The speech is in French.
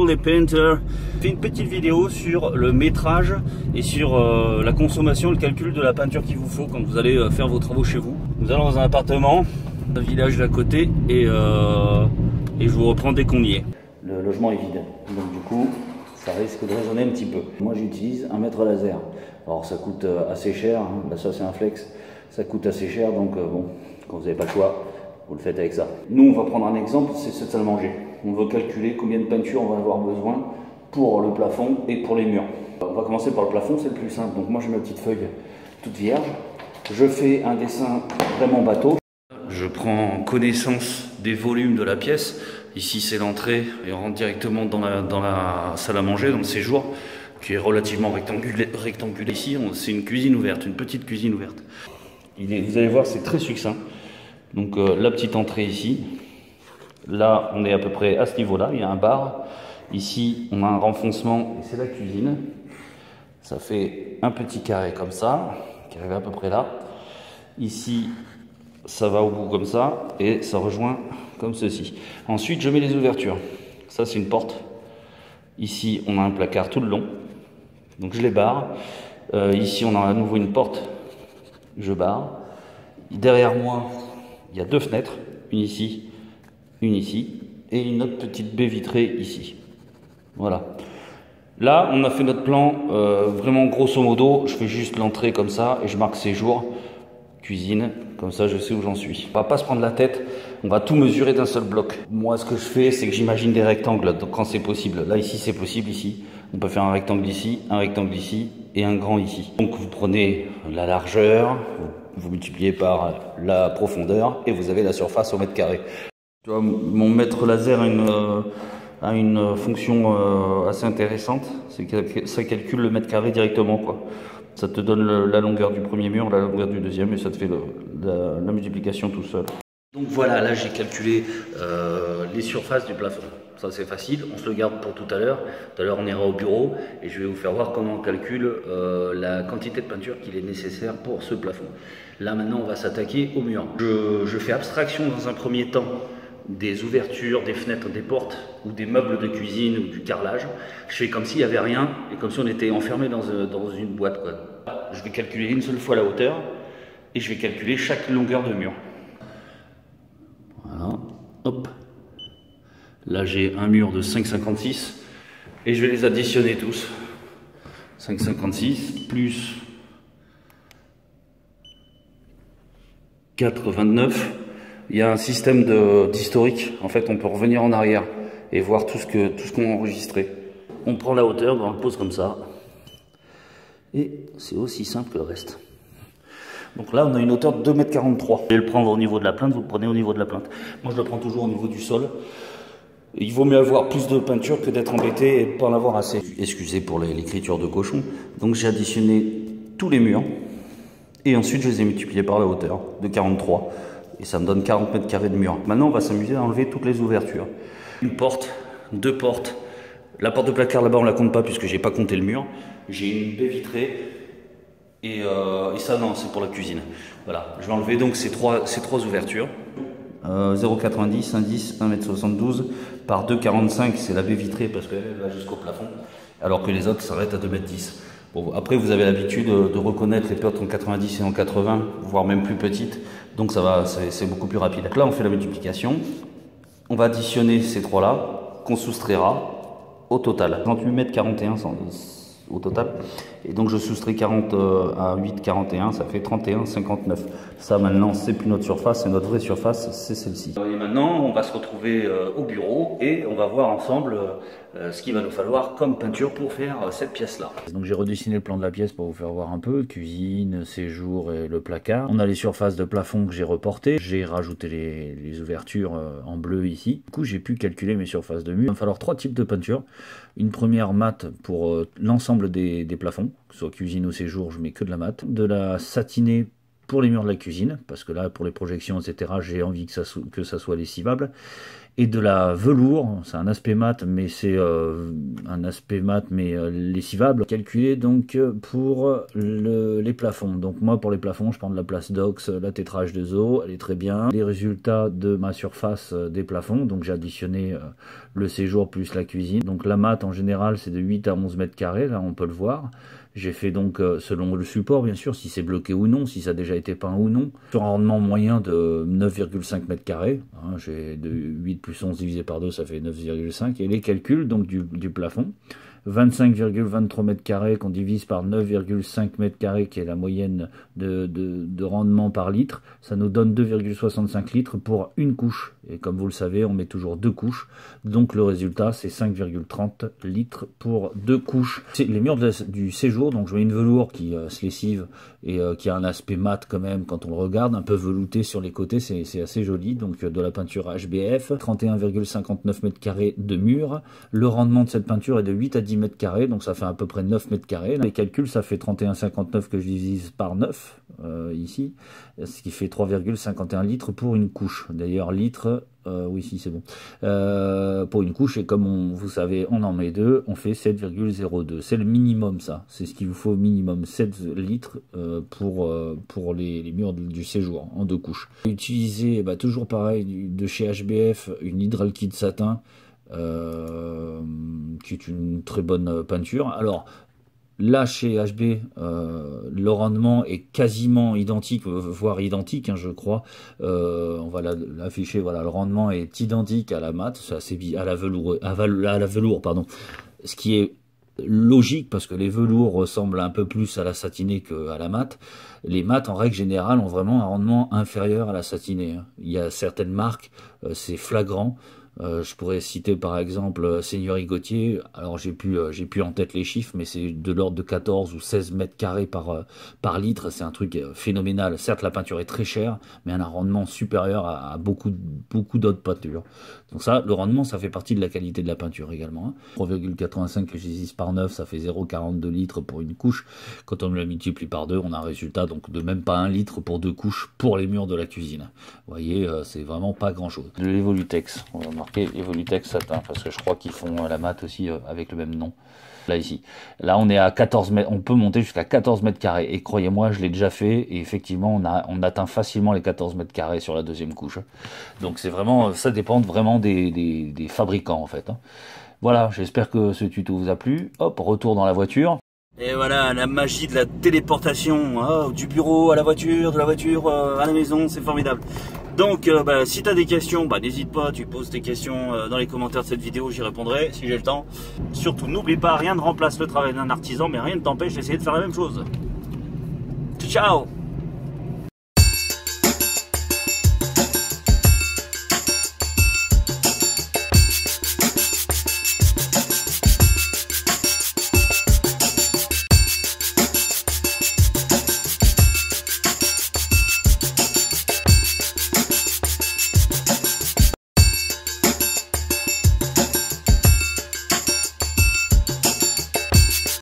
les painters. Je fais une petite vidéo sur le métrage et sur la consommation, le calcul de la peinture qu'il vous faut quand vous allez faire vos travaux chez vous. Nous allons dans un appartement, un village d'à côté et je vous reprends dès qu'on y est. Le logement est vide, donc du coup ça risque de résonner un petit peu. Moi j'utilise un mètre laser. Alors ça coûte assez cher, hein. Là, ça c'est un flex, ça coûte assez cher, donc bon, quand vous n'avez pas le choix, vous le faites avec ça. Nous on va prendre un exemple, c'est cette salle à manger. On veut calculer combien de peinture on va avoir besoin pour le plafond et pour les murs. On va commencer par le plafond, c'est le plus simple. Donc moi j'ai ma petite feuille toute vierge. Je fais un dessin vraiment bateau. Je prends connaissance des volumes de la pièce. Ici c'est l'entrée et on rentre directement dans la salle à manger, dans le séjour, qui est relativement rectangulaire. Ici c'est une cuisine ouverte, une petite cuisine ouverte. Vous allez voir, c'est très succinct. Donc la petite entrée ici. Là on est à peu près à ce niveau-là, il y a un bar. Ici on a un renfoncement et c'est la cuisine. Ça fait un petit carré comme ça, qui arrive à peu près là. Ici ça va au bout comme ça et ça rejoint comme ceci. Ensuite je mets les ouvertures. Ça c'est une porte. Ici on a un placard tout le long, donc je les barre. Ici on a à nouveau une porte, je barre. Derrière moi il y a deux fenêtres, une ici et une autre petite baie vitrée ici. Voilà. Là on a fait notre plan vraiment grosso modo. Je fais juste l'entrée comme ça et je marque séjour, cuisine, comme ça je sais où j'en suis. On va pas se prendre la tête, on va tout mesurer d'un seul bloc. Moi ce que je fais c'est que j'imagine des rectangles, donc quand c'est possible. Là ici c'est possible, ici on peut faire un rectangle ici et un grand ici. Donc vous prenez la largeur, vous multipliez par la profondeur et vous avez la surface au mètre carré. Tu vois, mon mètre laser a une fonction assez intéressante, c'est que ça calcule le mètre carré directement, quoi. Ça te donne la longueur du premier mur, la longueur du deuxième, et ça te fait la multiplication tout seul. Donc voilà, là j'ai calculé les surfaces du plafond. Ça c'est facile, on se le garde pour tout à l'heure. Tout à l'heure on ira au bureau et je vais vous faire voir comment on calcule la quantité de peinture qu'il est nécessaire pour ce plafond. Là maintenant on va s'attaquer au mur. Je fais abstraction dans un premier temps des ouvertures, des fenêtres, des portes ou des meubles de cuisine ou du carrelage. Je fais comme s'il n'y avait rien et comme si on était enfermé dans une boîte, quoi. Je vais calculer une seule fois la hauteur et je vais calculer chaque longueur de mur. Voilà, hop. Là j'ai un mur de 5,56 et je vais les additionner tous. 5,56 plus 4,29. Il y a un système d'historique. En fait, on peut revenir en arrière et voir tout ce qu'on a enregistré. On prend la hauteur, on le pose comme ça. Et c'est aussi simple que le reste. Donc là, on a une hauteur de 2,43 m. Je vais le prendre au niveau de la plinthe, vous le prenez au niveau de la plinthe. Moi, je le prends toujours au niveau du sol. Il vaut mieux avoir plus de peinture que d'être embêté et de ne pas en avoir assez. Excusez pour l'écriture de cochon. Donc j'ai additionné tous les murs. Et ensuite, je les ai multipliés par la hauteur de 43. Et ça me donne 40 mètres carrés de mur. Maintenant, on va s'amuser à enlever toutes les ouvertures. Une porte, deux portes. La porte de placard là-bas, on la compte pas puisque j'ai pas compté le mur. J'ai une baie vitrée. Et ça, non, c'est pour la cuisine. Voilà, je vais enlever donc ces trois ouvertures. 0,90, 1,10, 1,72 m par 2,45, c'est la baie vitrée parce qu'elle va jusqu'au plafond. Alors que les autres s'arrêtent à 2,10 m. Bon, après, vous avez l'habitude de reconnaître les portes en 90 et en 80, voire même plus petites. Donc ça va, c'est beaucoup plus rapide. Là, on fait la multiplication. On va additionner ces trois-là, qu'on soustraira au total. 38,41 m au total. Et donc je soustrais 40 à 8,41, ça fait 31,59. Ça maintenant, c'est plus notre surface, c'est notre vraie surface, c'est celle-ci. Et maintenant, on va se retrouver au bureau et on va voir ensemble ce qu'il va nous falloir comme peinture pour faire cette pièce-là. Donc j'ai redessiné le plan de la pièce pour vous faire voir un peu, cuisine, séjour et le placard. On a les surfaces de plafond que j'ai reportées. J'ai rajouté les ouvertures en bleu ici. Du coup, j'ai pu calculer mes surfaces de mur. Il va me falloir trois types de peinture. Une première mat pour l'ensemble des plafonds, que ce soit cuisine ou séjour, je mets que de la mat. De la satinée pour les murs de la cuisine, parce que là, pour les projections, etc., j'ai envie que ça soit lessivable. Et de la velours, c'est un aspect mat, mais c'est lessivable, calculé donc pour les plafonds. Donc moi, pour les plafonds, je prends de la place d'ox, la tétrage de Zo, elle est très bien. Les résultats de ma surface des plafonds, donc j'ai additionné le séjour plus la cuisine. Donc la mat, en général, c'est de 8 à 11 mètres carrés, là, on peut le voir. J'ai fait donc, selon le support, bien sûr, si c'est bloqué ou non, si ça a déjà été peint ou non, sur un rendement moyen de 9,5 mètres carrés. Hein, j'ai de 8 plus 11 divisé par 2, ça fait 9,5. Et les calculs donc du plafond, 25,23 mètres carrés qu'on divise par 9,5 mètres carrés, qui est la moyenne de rendement par litre, ça nous donne 2,65 litres pour une couche. Et comme vous le savez, on met toujours 2 couches. Donc le résultat, c'est 5,30 litres pour 2 couches. C'est les murs du séjour, donc je mets une velours qui se lessive et qui a un aspect mat quand même quand on le regarde, un peu velouté sur les côtés, c'est assez joli. Donc de la peinture HBF, 31,59 mètres carrés de mur. Le rendement de cette peinture est de 8 à 10 mètres carrés, donc ça fait à peu près 9 mètres carrés. Les calculs, ça fait 31,59 que je divise par 9 ici, ce qui fait 3,51 litres pour une couche. D'ailleurs, litre, oui, si c'est bon, pour une couche, et comme vous savez, on en met 2, on fait 7,02. C'est le minimum, ça. C'est ce qu'il vous faut au minimum, 7 litres pour les murs du séjour, en 2 couches. Utiliser, toujours pareil, de chez HBF, une hydralkite satin, qui est une très bonne peinture. Alors, là, chez HB, le rendement est quasiment identique, voire identique, hein, je crois. On va l'afficher. Voilà, le rendement est identique à la mat, à la velours, pardon. Ce qui est logique, parce que les velours ressemblent un peu plus à la satinée qu'à la mat. Les mats, en règle générale, ont vraiment un rendement inférieur à la satinée. Hein. Il y a certaines marques, c'est flagrant. Je pourrais citer par exemple Seigneurie Gauthier. Alors j'ai plus en tête les chiffres, mais c'est de l'ordre de 14 ou 16 mètres carrés par litre. C'est un truc phénoménal. Certes, la peinture est très chère, mais elle a un rendement supérieur à beaucoup d'autres peintures. Donc ça, le rendement, ça fait partie de la qualité de la peinture également. Hein. 3,85 que je divise par 9, ça fait 0,42 litres pour une couche. Quand on le multiplie par 2, on a un résultat donc de même pas 1 litre pour 2 couches pour les murs de la cuisine. Vous voyez, c'est vraiment pas grand chose. De l'Evolutex, on va marquer Evolutex satin, parce que je crois qu'ils font la mat aussi avec le même nom. Là ici, là on est à 14 mètres, on peut monter jusqu'à 14 mètres carrés, et croyez-moi, je l'ai déjà fait, et effectivement on atteint facilement les 14 mètres carrés sur la deuxième couche. Donc c'est vraiment, ça dépend vraiment des fabricants en fait. Hein. Voilà, j'espère que ce tuto vous a plu. Hop, retour dans la voiture. Et voilà, la magie de la téléportation, du bureau à la voiture, de la voiture à la maison, c'est formidable. Donc, si tu as des questions, n'hésite pas, tu poses tes questions dans les commentaires de cette vidéo, j'y répondrai si j'ai le temps. Surtout, n'oublie pas, rien ne remplace le travail d'un artisan, mais rien ne t'empêche d'essayer de faire la même chose. Ciao!